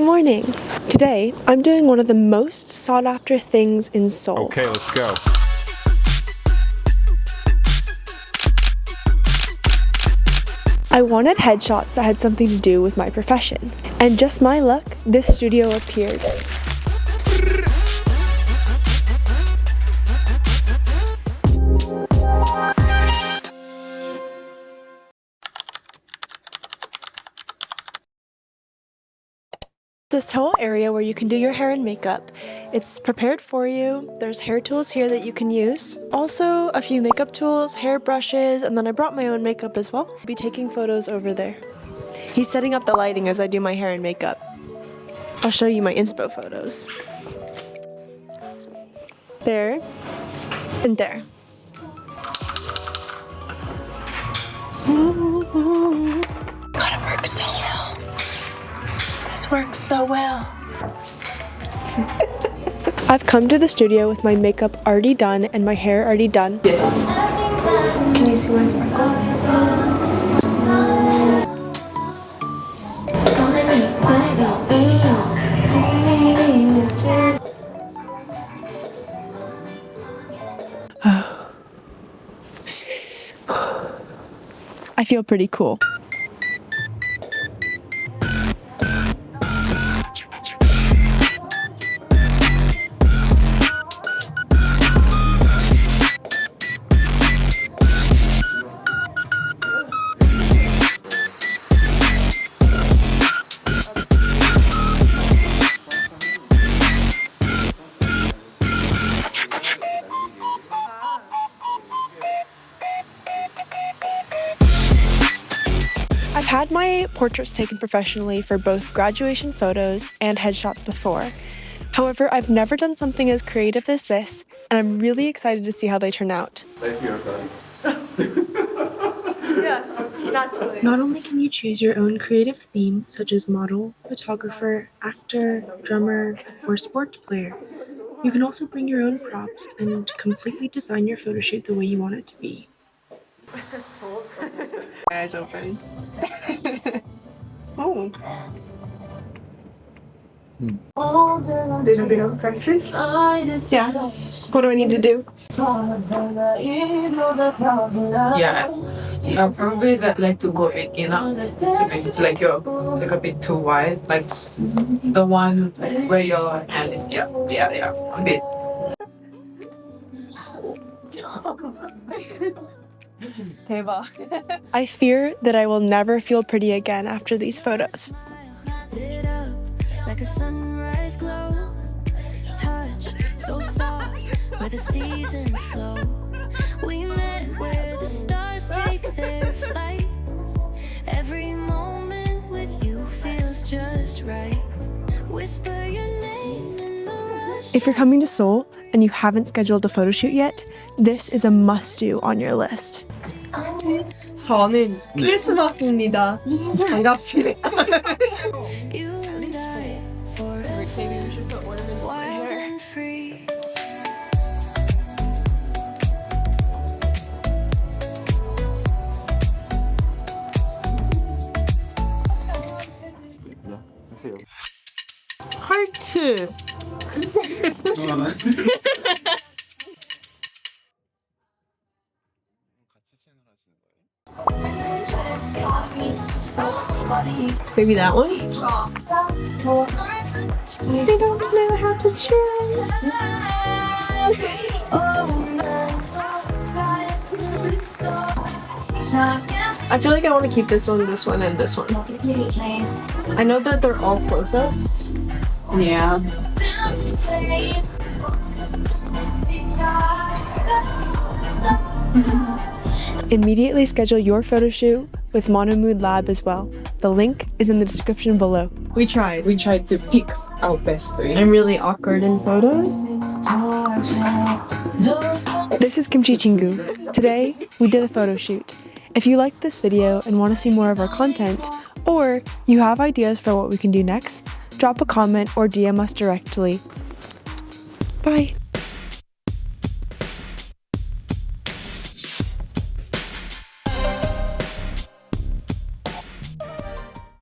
Good morning! Today, I'm doing one of the most sought after things in Seoul. Okay, let's go. I wanted headshots that had something to do with my profession. And just my luck, this studio appeared. This whole area where you can do your hair and makeup. It's prepared for you. There's hair tools here that you can use. Also, a few makeup tools, hair brushes, and then I brought my own makeup as well. I'll be taking photos over there. He's setting up the lighting as I do my hair and makeup. I'll show you my inspo photos. There. And there. God, it works so well. This works so well. I've come to the studio with my makeup already done and my hair already done. Yes. Can you see my sparkles? I feel pretty cool. I've had my portraits taken professionally for both graduation photos and headshots before. However, I've never done something as creative as this, and I'm really excited to see how they turn out. Yes, naturally. Not only can you choose your own creative theme, such as model, photographer, actor, drummer, or sports player, you can also bring your own props and completely design your photo shoot the way you want it to be. Eyes open. Oh. Little bit of practice. Yeah. What do I need to do? Yeah, probably that like to go big enough to make it like you're like a bit too wide, like the one where your hand is. Yeah, a bit. I fear that I will never feel pretty again after these photos. Like a sunrise glow, touch so soft where the seasons flow. We met where the stars take their flight. Every moment with you feels just right. Whisper your name in the rush. If you're coming to Seoul and you haven't scheduled a photo shoot yet, this is a must-do on your list. 저는 크리스마스입니다. 반갑습니다. You and I forever, Maybe we should put ornaments in my wild hair. and free. 하트. Maybe that one? I don't know how to choose. I feel like I want to keep this one, and this one. I know that they're all close-ups. Yeah. Immediately schedule your photo shoot with Monomood Lab as well. The link is in the description below. We tried to pick our best three. I'm really awkward in photos. This is Kimchichingusk. Today, we did a photo shoot. If you liked this video and want to see more of our content, or you have ideas for what we can do next, drop a comment or DM us directly. Bye!